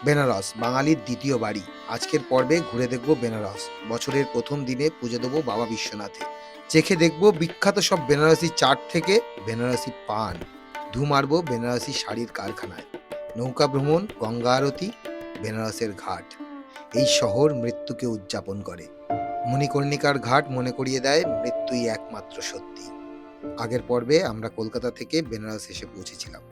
বেনারস বাঙালির দ্বিতীয় বাড়ি। আজকের পর্বে ঘুরে দেখব বেনারস। বছরের প্রথম দিনে পুজো দেবো বাবা বিশ্বনাথে। চেখে দেখব বিখ্যাত সব বেনারসি চাট থেকে বেনারসি পান। ধু মারবো বেনারসি শাড়ির কারখানায়। নৌকা ভ্রমণ, গঙ্গা আরতি, বেনারসের ঘাট। এই শহর মৃত্যুকে উদযাপন করে। মণিকর্ণিকার ঘাট মনে করিয়ে দেয় মৃত্যুই একমাত্র সত্যি। আগের পর্বে আমরা কলকাতা থেকে বেনারস এসে পৌঁছেছিলাম।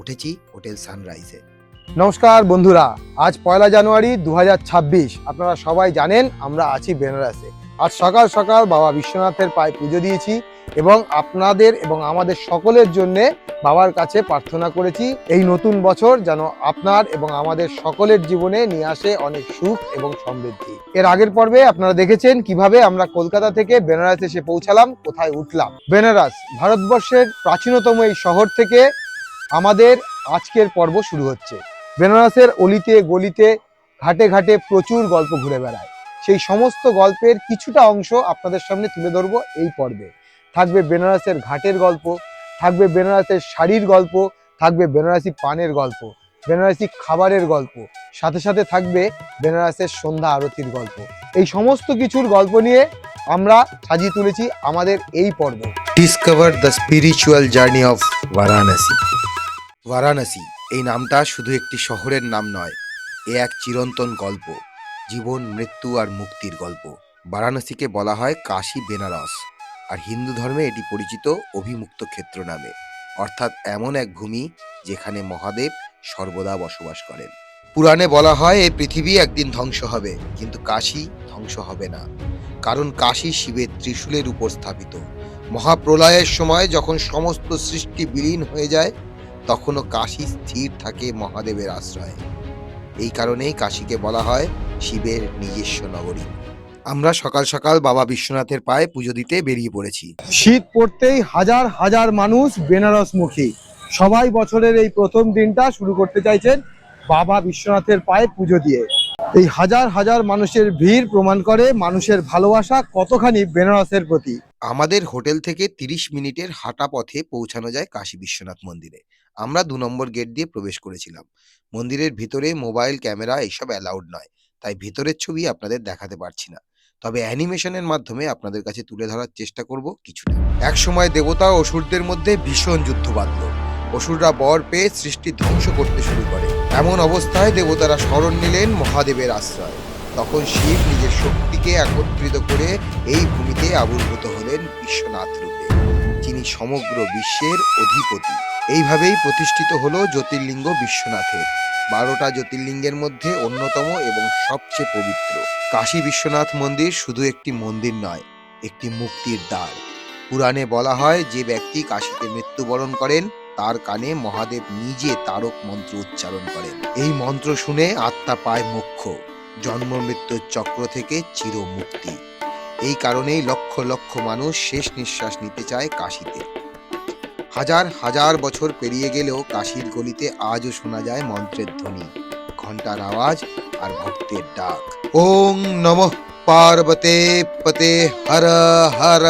উঠেছি হোটেল সানরাইজে। নমস্কার বন্ধুরা, আজ 1 জানুয়ারি 2026। আপনারা সবাই জানেন আমরা আছি বেনারসে। আজ সকাল সকাল বাবা বিশ্বনাথের পায়ে পুজো দিয়েছি এবং আপনাদের এবং আমাদের সকলের জন্য বাবার কাছে প্রার্থনা করেছি এই নতুন বছর যেন আপনার এবং আমাদের সকলের জীবনে নিয়ে আসে অনেক সুখ এবং সমৃদ্ধি। এর আগের পর্বে আপনারা দেখেছেন কিভাবে আমরা কলকাতা থেকে বেনারস এসে পৌঁছালাম, কোথায় উঠলাম। বেনারস ভারতবর্ষের প্রাচীনতম এই শহর থেকে আমাদের আজকের পর্ব শুরু হচ্ছে। বেনারসের অলিতে গলিতে ঘাটে ঘাটে প্রচুর গল্প ঘুরে বেড়ায়। সেই সমস্ত গল্পের কিছুটা অংশ আপনাদের সামনে তুলে ধরবো এই পর্বে। থাকবে বেনারসের ঘাটের গল্প, থাকবে বেনারসের শাড়ির গল্প, থাকবে বেনারসি পানের গল্প, বেনারসি খাবারের গল্প, সাথে সাথে থাকবে বেনারসের সন্ধ্যা আরতির গল্প। এই সমস্ত কিছুর গল্প নিয়ে আমরা সাজিয়ে তুলেছি আমাদের এই পর্ব। Discover the spiritual journey of Varanasi. Varanasi এই নামটা শুধু একটি শহরের নাম নয়, এ এক চিরন্তন গল্প, জীবন, মৃত্যু আর মুক্তির গল্প। বারাণসীকে বলা হয় কাশী বেনারস, আর হিন্দু ধর্মে এটি পরিচিত অভিমুক্ত ক্ষেত্র নামে, অর্থাৎ এমন এক ভূমি যেখানে মহাদেব সর্বদা বসবাস করেন। পুরাণে বলা হয় এই পৃথিবী একদিন ধ্বংস হবে, কিন্তু কাশী ধ্বংস হবে না, কারণ কাশী শিবের ত্রিশূলের উপর স্থাপিত। মহাপ্রলয়ের সময় যখন সমস্ত সৃষ্টি বিলীন হয়ে যায়, তখনও কাশী স্থির থাকে মহাদেবের আশ্রয়ে। এই কারণেই কাশীকে বলা হয় শিবের নিজস্ব নগরী। আমরা সকাল সকাল বাবা বিশ্বনাথের পায়ে পুজো দিতে বেরিয়ে পড়েছি। শীত পড়তেই হাজার হাজার মানুষ বেনারসমুখী। সবাই বছরের এই প্রথম দিনটা শুরু করতে চাইছেন বাবা বিশ্বনাথের পায়ে পুজো দিয়ে। এই হাজার হাজার মানুষের ভিড় প্রমাণ করে মানুষের ভালোবাসা কতখানি বেনারসের প্রতি। আমাদের হোটেল থেকে 30 মিনিটের হাঁটা পথে পৌঁছানো যায় কাশী বিশ্বনাথ মন্দিরে। আমরা 2 নম্বর গেট দিয়ে প্রবেশ করেছিলাম। মন্দিরের ভিতরে মোবাইল ক্যামেরা এসব অ্যালাউড নয়, তাই ভিতরের ছবি আপনাদের দেখাতে পারছি না, তবে অ্যানিমেশনের মাধ্যমে আপনাদের কাছে তুলে ধরার চেষ্টা করব কিছুটা। এক সময় দেবতা ও অসুরদের মধ্যে ভীষণ যুদ্ধ বাঁধল। অসুররা বর পেয়ে সৃষ্টি ধ্বংস করতে শুরু করে। এমন অবস্থায় দেবতারা শরণ নিলেন মহাদেবের আশ্রয়। তখন শিব নিজের শক্তিকে একত্রিত করে এই ভূমিতে আবির্ভূত হলেন বিশ্বনাথ রূপে, যিনি সমগ্র বিশ্বের অধিপতি। এইভাবেই প্রতিষ্ঠিত হলো জ্যোতির্লিঙ্গ বিশ্বনাথের। 12টা জ্যোতির্লিঙ্গের মধ্যে অন্যতম এবং সবচেয়ে পবিত্র। কাশী বিশ্বনাথ মন্দির শুধু একটি মন্দির নয়, একটি মুক্তির দ্বার। পুরাণে বলা হয় যে ব্যক্তি কাশীতে মৃত্যুবরণ করেন তার কানে মহাদেব নিজে তারক মন্ত্র উচ্চারণ করেন। এই মন্ত্র শুনে আত্মা পায় মোক্ষ, জন্ম মৃত্যুর চক্র থেকে চির মুক্তি। এই কারণেই লক্ষ লক্ষ মানুষ শেষ নিঃশ্বাস নিতে চায় কাশীতে। হাজার হাজার বছর পেরিয়ে গেলেও কাশীর গলিতে আজও শোনা যায় মন্ত্রের ধ্বনি, ঘন্টার আওয়াজ আর ভক্তের ডাক। ওং নমঃ পার্বতে পতে হর হর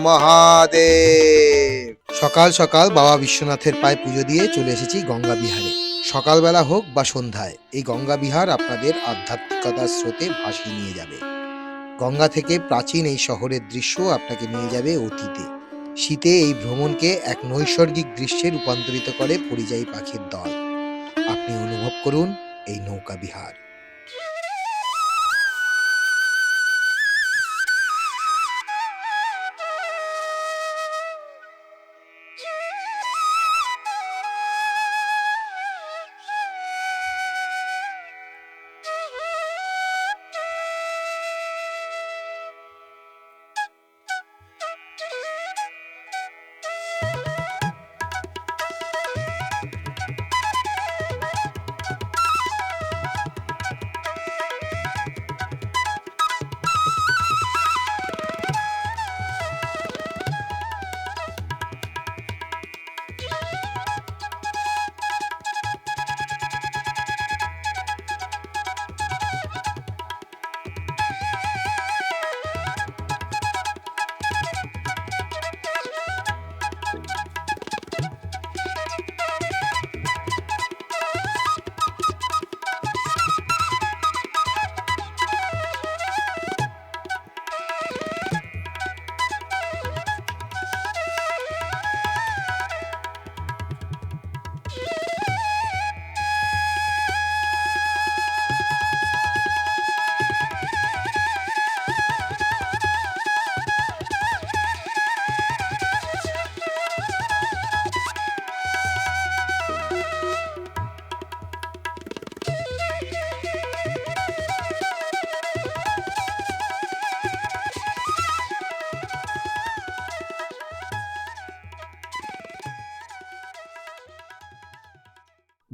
মহাদেব। সকাল সকাল বাবা বিশ্বনাথের পায়ে পুজো দিয়ে চলে এসেছি গঙ্গা বিহারে। সকালবেলা হোক বা সন্ধ্যায়, এই গঙ্গা বিহার আপনাদের আধ্যাত্মিকতার স্রোতে ভাসিয়ে নিয়ে যাবে। গঙ্গা থেকে প্রাচীন এই শহরের দৃশ্য আপনাকে নিয়ে যাবে অতীতে। শীতে এই ভ্রমণকে এক নৈসর্গিক দৃশ্যে রূপান্তরিত করে পরিযায়ী পাখির দল। আপনি অনুভব করুন এই নৌকা বিহার।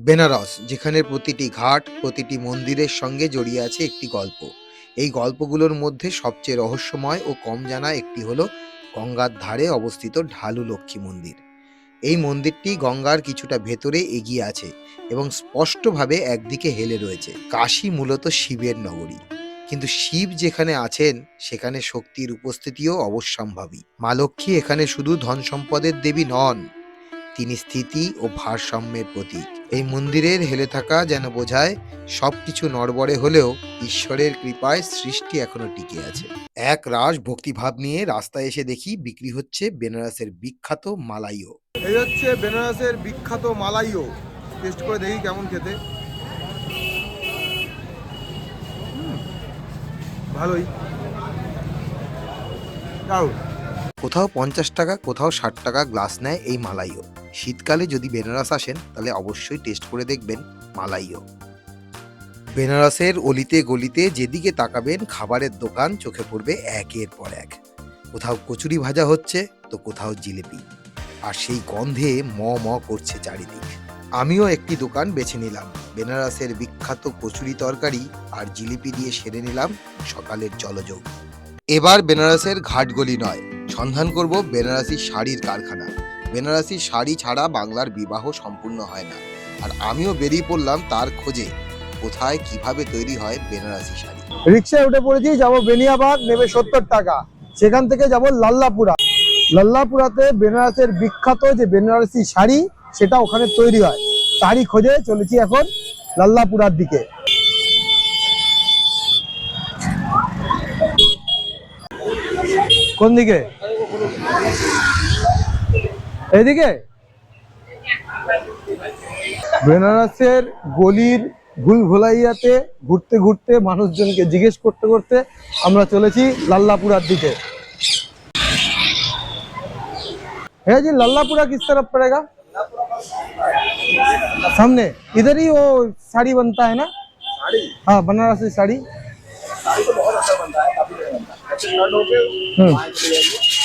বেনারস, যেখানে প্রতিটি ঘাট, প্রতিটি মন্দিরের সঙ্গে জড়িয়ে আছে একটি গল্প। এই গল্পগুলোর মধ্যে সবচেয়ে রহস্যময় ও কম জানা একটি হলো গঙ্গার ধারে অবস্থিত ঢালু লক্ষ্মী মন্দির। এই মন্দিরটি গঙ্গার কিছুটা ভেতরে এগিয়ে আছে এবং স্পষ্টভাবে একদিকে হেলে রয়েছে। কাশী মূলত শিবের নগরী, কিন্তু শিব যেখানে আছেন সেখানে শক্তির উপস্থিতিও অবশ্যম্ভাবী। মা লক্ষ্মী এখানে শুধু ধন সম্পদের দেবী নন, তিনি স্থিতি ও ভারসাম্যের প্রতীক। এই মন্দিরের হেলে থাকা যেন বোঝায় সবকিছু নড়বড়ে হলেও ঈশ্বরের কৃপায় সৃষ্টি এখনো টিকে আছে। এক রাস ভক্তিভাব নিয়ে রাস্তায় এসে দেখি বিক্রি হচ্ছে বেনারসের বিখ্যাত মালাইও। এই হচ্ছে বেনারসের বিখ্যাত মালাইও। টেস্ট করে দেখি কেমন খেতে। ভালোই, দারুণ। কোথাও 50 টাকা, কোথাও 60 টাকা গ্লাস নেয় এই মালাইও। শীতকালে যদি বেনারস আসেন তাহলে অবশ্যই টেস্ট করে দেখবেন মালাইও। বেনারসের অলিতে গলিতে যেদিকে তাকাবেন খাবারের দোকান চোখে পড়বে একের পর এক। কোথাও কচুরি ভাজা হচ্ছে তো কোথাও জিলিপি, আর সেই গন্ধে ম ম করছে চারিদিক। আমিও একটি দোকান বেছে নিলাম। বেনারসের বিখ্যাত কচুরি তরকারি আর জিলিপি দিয়ে সেরে নিলাম সকালের জলযোগ। এবার বেনারসের ঘাটগলি নয়, সন্ধান করব বেনারসি শাড়ির কারখানা। বেনারসি শাড়ি ছাড়া বাংলার বিবাহ সম্পূর্ণ হয় না, আর আমিও বেরিয়ে পড়লাম তার খোঁজে। কোথায় কিভাবে তৈরি হয় বেনারসি শাড়ি। রিক্সায় উঠে পড়েছি, যাবো বেনিয়াবাগ, নেবে 70 টাকা। সেখান থেকে যাব লাল্লাপুরা। লাল্লাপুরাতে বেনারসের বিখ্যাত যে বেনারসি শাড়ি, সেটা ওখানে তৈরি হয়। তারই খোঁজে চলেছি এখন লাল্লাপুরার দিকে। কোন দিকে? এইদিকে। বেনারসের গলির ভুল ভোলাইয়াতে ঘুরতে ঘুরতে, মানুষজনকে জিজ্ঞেস করতে করতে আমরা চলেছি লাল্লাপুরার দিকে। है जी, लल्लापुरा किस तरफ पड़ेगा? सामने इधर ही वो साड़ी बनता है ना? साड़ी? हाँ, बनारसी साड़ी। साड़ी तो बहुत अच्छा बनता है, काफी बढ़िया बनता है।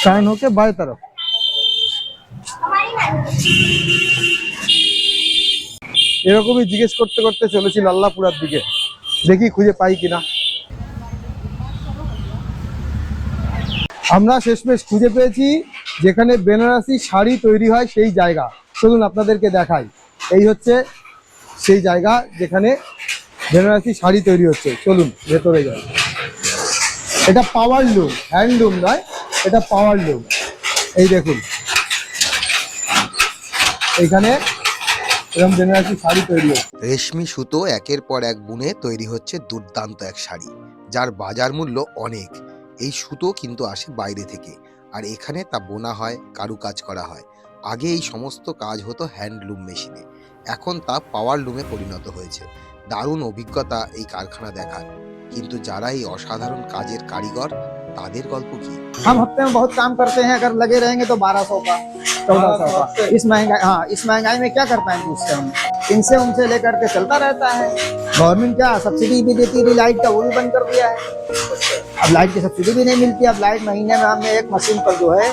टर्न होके बाएं तरफ। এরকমই জিজ্ঞেস করতে করতে চলেছি লাল্লাপুরার দিকে, দেখি খুঁজে পাই কিনা। আমরা শেষমেশ খুঁজে পেয়েছি যেখানে বেনারসি শাড়ি তৈরি হয় সেই জায়গা। চলুন আপনাদেরকে দেখাই। এই হচ্ছে সেই জায়গা যেখানে বেনারসি শাড়ি তৈরি হচ্ছে। চলুন ভেতরে যাই। এটা পাওয়ার লুম, হ্যান্ডলুম নয়, এটা পাওয়ার লুম। এই দেখুন, এইখানে এরকম বেনারসি শাড়ি তৈরি হচ্ছে। রেশমি সুতো একের পর এক বুনে তৈরি হচ্ছে দুর্দান্ত এক শাড়ি, যার বাজার মূল্য অনেক। এই সুতো কিন্তু আসে বাইরে থেকে, আর এখানে তা বোনা হয়, কারুকাজ করা হয়। আগে এই সমস্ত কাজ হতো হ্যান্ডলুম মেশিনে, এখন তা পাওয়ার লুমে পরিণত হয়েছে। দারুণ অভিজ্ঞতা এই কারখানা দেখার, কিন্তু যারা এই অসাধারণ কাজের কারিগর তাদের গল্প কি? हम हफ्ते में बहुत काम करते हैं, अगर लगे रहेंगे तो 1200 का, 1400 का। इस महंगाई, हाँ, इस महंगाई में क्या कर पाएंगे उससे हम। इनसे उनसे लेकर के चलता रहता है। गवर्नमेंट क्या सब्सिडी भी देती थी लाइट का, वो भी बंद कर दिया है। अब लाइट की सब्सिडी भी नहीं मिलती। अब लाइट महीने में हमें एक मशीन पर जो है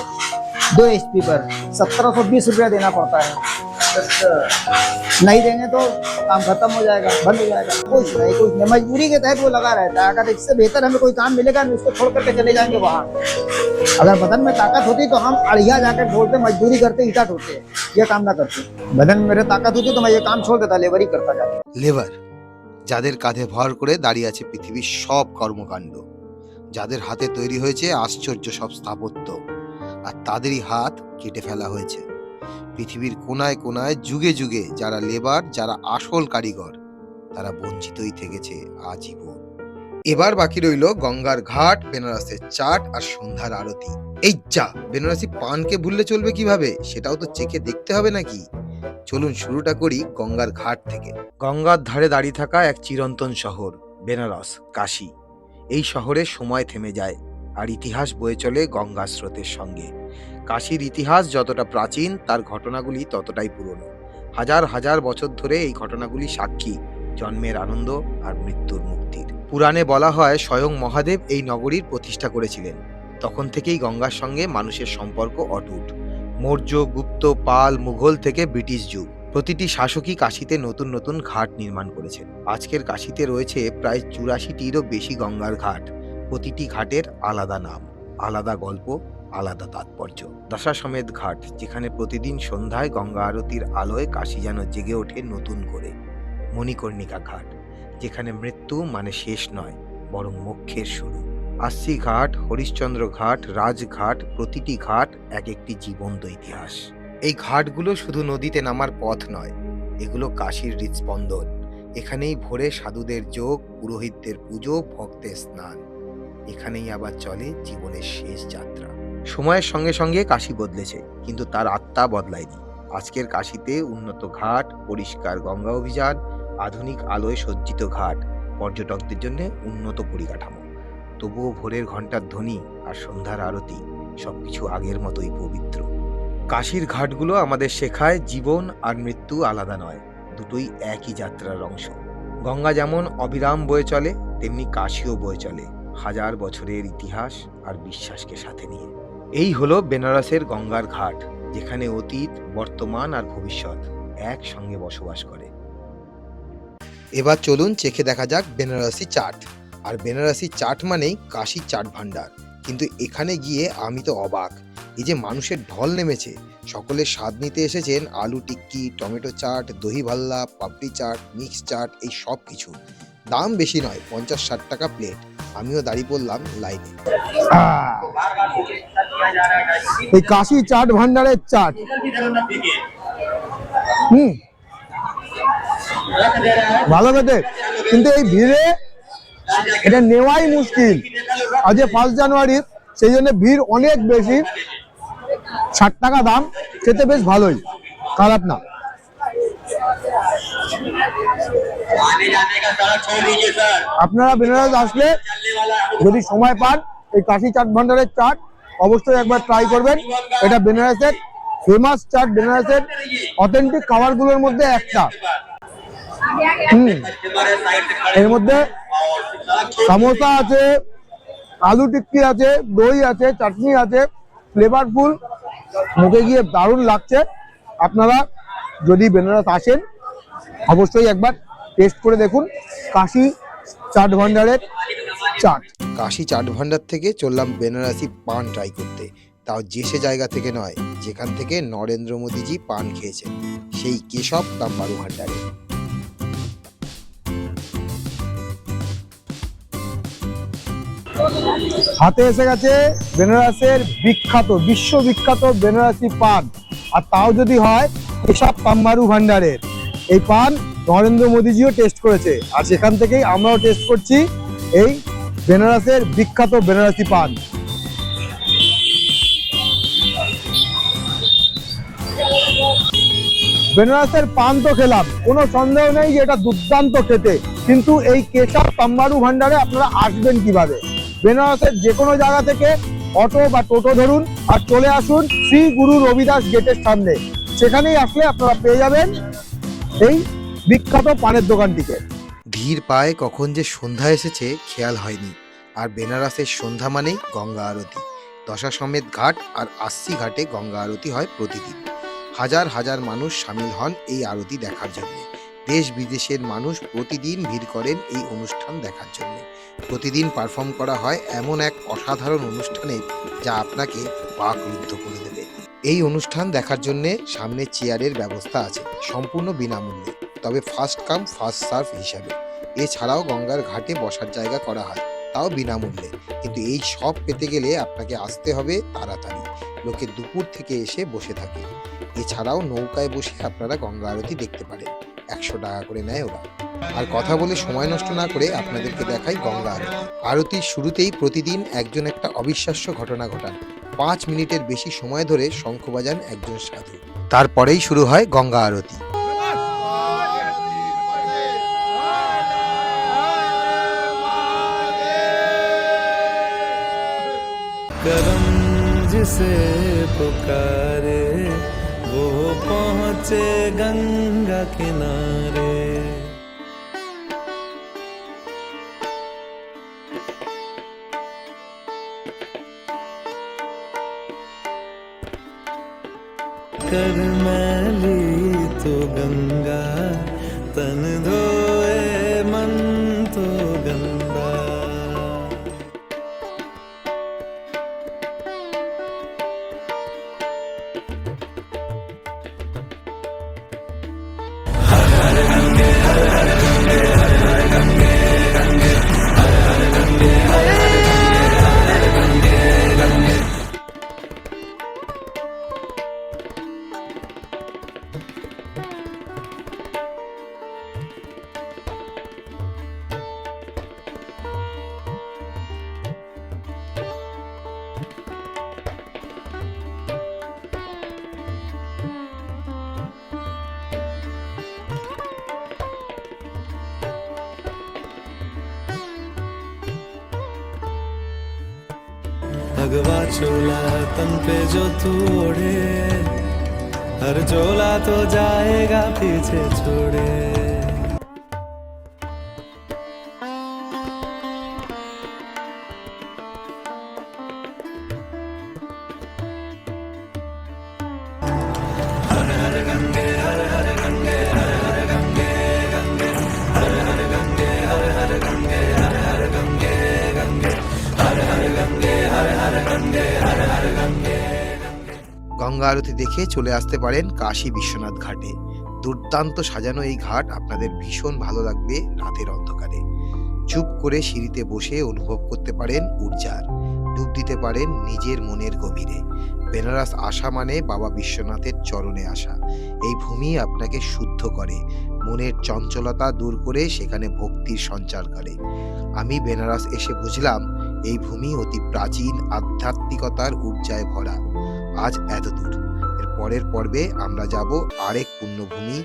2 HP पर 1720 रुपया देना पड़ता है। नहीं देंगे तो काम खत्म हो जाएगा, बंद हो जाएगा। कुछ नहीं, मजबूरी के तहत वो लगा रहता है। अगर इससे बेहतर हमें कोई काम मिलेगा हम उसको छोड़ करके चले जाएंगे वहाँ। अगर बदन में ताकत होती तो हम अड़िया जाकर ढोलते, मजदूरी करते, ईटा ढोते, ये काम ना करते। बदन में मेरे ताकत होती तो मैं ये काम छोड़ देता, लेबरी करता जाता। লেবার, যাদের কাঁধে ভর করে দাঁড়িয়ে আছে পৃথিবীর সব কর্মকাণ্ড, যাদের হাতে তৈরি হয়েছে আশ্চর্য সব স্থাপত্য, আর তাদেরই হাত কেটে ফেলা হয়েছে। পৃথিবীর কোনায় কোনায় যুগে যুগে যারা লেবার, যারা আসল কারিগর, তারা বঞ্চিতই থেকেছে আজীবন। এবার বাকি রইল গঙ্গার ঘাট, বেনারসের চাট আর সন্ধ্যার আরতি। এই যা, বেনারসি পানকে ভুললে চলবে কিভাবে? সেটাও তো চেখে দেখতে হবে নাকি। চলুন শুরুটা করি গঙ্গার ঘাট থেকে। গঙ্গার ধারে দাঁড়িয়ে থাকা এক চিরন্তন শহর বেনারস, কাশী। এই শহরে সময় থেমে যায়, আর ইতিহাস বয়ে চলে গঙ্গার স্রোতের সঙ্গে। কাশীর ইতিহাস যতটা প্রাচীন, তার ঘটনাগুলি ততটাই পুরনো। হাজার হাজার বছর ধরে এই ঘটনাগুলি সাক্ষী জন্মের আনন্দ আর মৃত্যুর মুক্তির। পুরাণে বলা হয় স্বয়ং মহাদেব এই নগরীর প্রতিষ্ঠা করেছিলেন। তখন থেকেই গঙ্গার সঙ্গে মানুষের সম্পর্ক অটুট। মৌর্য, গুপ্ত, পাল, মুঘল থেকে ব্রিটিশ যুগ, প্রতিটি শাসকই কাশীতে নতুন নতুন ঘাট নির্মাণ করেছেন। আজকের কাশীতে রয়েছে প্রায় 84টিরও বেশি গঙ্গার ঘাট। প্রতিটি ঘাটের আলাদা নাম, আলাদা গল্প, আলাদা তাৎপর্য। দশাশ্বমেধ ঘাট, যেখানে প্রতিদিন সন্ধ্যায় গঙ্গা আরতির আলোয় কাশী যেন জেগে ওঠে নতুন করে। মণিকর্ণিকা ঘাট, যেখানে মৃত্যু মানে শেষ নয়, বরং মোক্ষের শুরু। আস্সি ঘাট, হরিশ্চন্দ্র ঘাট, রাজঘাট, প্রতিটি ঘাট এক একটি জীবন্ত ইতিহাস। এই ঘাটগুলো শুধু নদীতে নামার পথ নয়, এগুলো কাশীর হৃদস্পন্দন। এখানেই ভোরে সাধুদের যোগ, পুরোহিতদের পুজো, ভক্তের স্নান। এখানেই আবার চলে জীবনের শেষ যাত্রা। সময়ের সঙ্গে সঙ্গে কাশী বদলেছে, কিন্তু তার আত্মা বদলায়নি। আজকের কাশীতে উন্নত ঘাট, পরিষ্কার গঙ্গা অভিযান, আধুনিক আলোয় সজ্জিত ঘাট, পর্যটকদের জন্য উন্নত পরিকাঠামো। তবুও ভোরের ঘণ্টার ধ্বনি আর সন্ধ্যার আরতি সবকিছু আগের মতোই পবিত্র। কাশীর ঘাটগুলো আমাদের শেখায় জীবন আর মৃত্যু আলাদা নয়, দুটোই একই যাত্রার অংশ। গঙ্গা যেমন অবিরাম বয়ে চলে, তেমনি কাশীও বয়ে চলে হাজার বছরের ইতিহাস আর বিশ্বাসকে সাথে নিয়ে। এই হলো বেনারসের গঙ্গার ঘাট, যেখানে অতীত, বর্তমান আর ভবিষ্যৎ একসঙ্গে বসবাস করে। এবার চলুন চেখে দেখা যাক বেনারসি চাট। আর বেনারসি চাট মানেই কাশী চাট ভান্ডার। কিন্তু এখানে গিয়ে আমি তো অবাক, এই যে মানুষের ঢল নেমেছে, সকলে স্বাদ নিতে এসেছেন আলু টিক্কি, টমেটো চাট, দহি ভাল্লা, পাপড়ি চাট, মিক্স চাট, এই সব কিছু। দাম বেশি নয়, 50-60 টাকা প্লেট। আমিও দাঁড়িয়ে পড়লাম লাইনে। এই কাশী চাট ভান্ডারের চাট ভালো খেতে, কিন্তু এই ভিড়ে এটা নেওয়াই মুশকিল। আজ 1 জানুয়ারি, সেই জন্য ভিড় অনেক বেশি। 60 টাকা দাম, খেতে বেশ ভালোই, খারাপ না। আপনারা বেনারস আসলে যদি সময় পান, এই কাশী চাট ভান্ডারের চাট অবশ্যই একবার ট্রাই করবেন। এটা বেনারসের ফেমাস চাট, বেনারসের অথেন্টিক খাবারগুলোর মধ্যে একটা। এর মধ্যে সমোসা আছে, আলু টিক্কি আছে, দই আছে, চাটনি আছে, ফ্লেভারফুল, মুখে গিয়ে দারুণ লাগছে। আপনারা যদি বেনারস আসেন অবশ্যই একবার টেস্ট করে দেখুন কাশী চাট ভান্ডারের চাট। কাশী চাট ভান্ডার থেকে চললাম বেনারসি পান ট্রাই করতে, তাও যে সে জায়গা থেকে নয়, যেখান থেকে নরেন্দ্র মোদীজি পান খেয়েছেন, সেই কেশব তাম্বারু ভান্ডারে। হাতে এসে গেছে বেনারসের বিখ্যাত, বিশ্ববিখ্যাত বেনারসি পান, আর তাও যদি হয় কেশব তাম্বারু ভান্ডারের। এই পান নরেন্দ্র মোদীজিও টেস্ট করেছে, আর সেখান থেকেই আমরাও টেস্ট করছি এই বেনারসের বিখ্যাত বেনারসি পান। বেনারসের পান তো খেলাম, কোনো সন্দেহ নেই যে এটা দুর্দান্ত খেতে, কিন্তু এই কেশব তাম্বারু ভান্ডারে আপনারা আসবেন কিভাবে? বেনারসের যে কোনো জায়গা থেকে অটো বা টোটো ধরুন আর চলে আসুন শ্রী গুরু রবিদাস গেটের সামনে। সেখানেই আসলে আপনারা পেয়ে যাবেন এই বিখ্যাত পানের দোকানটিকে। ধীর পায়ে কখন যে সন্ধ্যা এসেছে খেয়াল হয়নি। আর বেনারসের সন্ধ্যা মানেই গঙ্গা আরতি। দশাশ্বমেধ ঘাট আর আস্সি ঘাটে গঙ্গা আরতি হয় প্রতিদিন। হাজার হাজার মানুষ সামিল হন এই আরতি দেখার জন্য। দেশ বিদেশের মানুষ প্রতিদিন ভিড় করেন এই অনুষ্ঠান দেখার জন্য। প্রতিদিন পারফর্ম করা হয় এমন এক অসাধারণ অনুষ্ঠানে, যা আপনাকে বাকরুদ্ধ করে দেবে। এই অনুষ্ঠান দেখার জন্য সামনে চেয়ারের ব্যবস্থা আছে, সম্পূর্ণ বিনামূল্যে, তবে ফার্স্ট কাম ফার্স্ট সার্ভ হিসাবে। এছাড়াও গঙ্গার ঘাটে বসার জায়গা করা হয়, তাও বিনামূল্যে। কিন্তু এই সব পেতে গেলে আপনাকে আসতে হবে তাড়াতাড়ি, লোকে দুপুর থেকে এসে বসে থাকে। এছাড়াও নৌকায় বসে আপনারা গঙ্গা আরতি দেখতে পারেন, 100 টাকা করে নেয় ওরা। আর কথা বলে সময় নষ্ট না করে আপনাদেরকে দেখাই গঙ্গা আরতি। আরতির শুরুতেই প্রতিদিন একজন একটা অবিশ্বাস্য ঘটনা ঘটান। 5 মিনিটের বেশি সময় ধরে শঙ্খ বাজান একজন সাধু। তারপরেই শুরু হয় গঙ্গা আরতি। करम जिसे पुकारे वो पहुँचे गंगा किनारे। कर मैली तो गंगा, तन धोए मन तो गंगा। भगवा चोला तन पे जो तू ओढ़े, हर चोला तो जाएगा पीछे छोड़े। हर हर गंगे हर हर गंगे हर हर गंगे गंगे, हर हर गंगे हर हर गंगे हर हर गंगे गंगे, हर हर गंगे हर हर गंगे हर हर गंगे। গঙ্গা আরতি দেখে চলে আসতে পারেন কাশী বিশ্বনাথ ঘাটে। দুর্দান্ত সাজানো এই ঘাট আপনাদের ভীষণ ভালো লাগবে রাতের অন্ধকারে। চুপ করে সিঁড়িতে বসে অনুভব করতে পারেন ঊর্জার, ডুব দিতে পারেন নিজের মনের গভীরে। বেনারস আসা মানে বাবা বিশ্বনাথের চরণে আসা। এই ভূমি আপনাকে শুদ্ধ করে, মনের চঞ্চলতা দূর করে সেখানে ভক্তির সঞ্চার করে। আমি বেনারস এসে বুঝলাম এই ভূমি অতি প্রাচীন আধ্যাত্মিকতার ঊর্জায় ভরা। আজ এতদূর। এর পরের পর্বে আমরা যাব আরেক পুণ্যভূমি,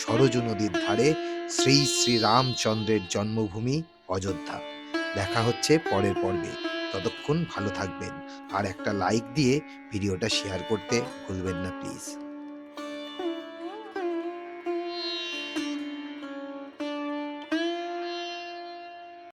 সরজু নদীর ধারে শ্রী শ্রী রামচন্দ্রের জন্মভূমি অযোধ্যা। দেখা হচ্ছে পরের পর্বে। ততক্ষণ ভালো থাকবেন আর একটা লাইক দিয়ে ভিডিওটা শেয়ার করতে ভুলবেন না প্লিজ।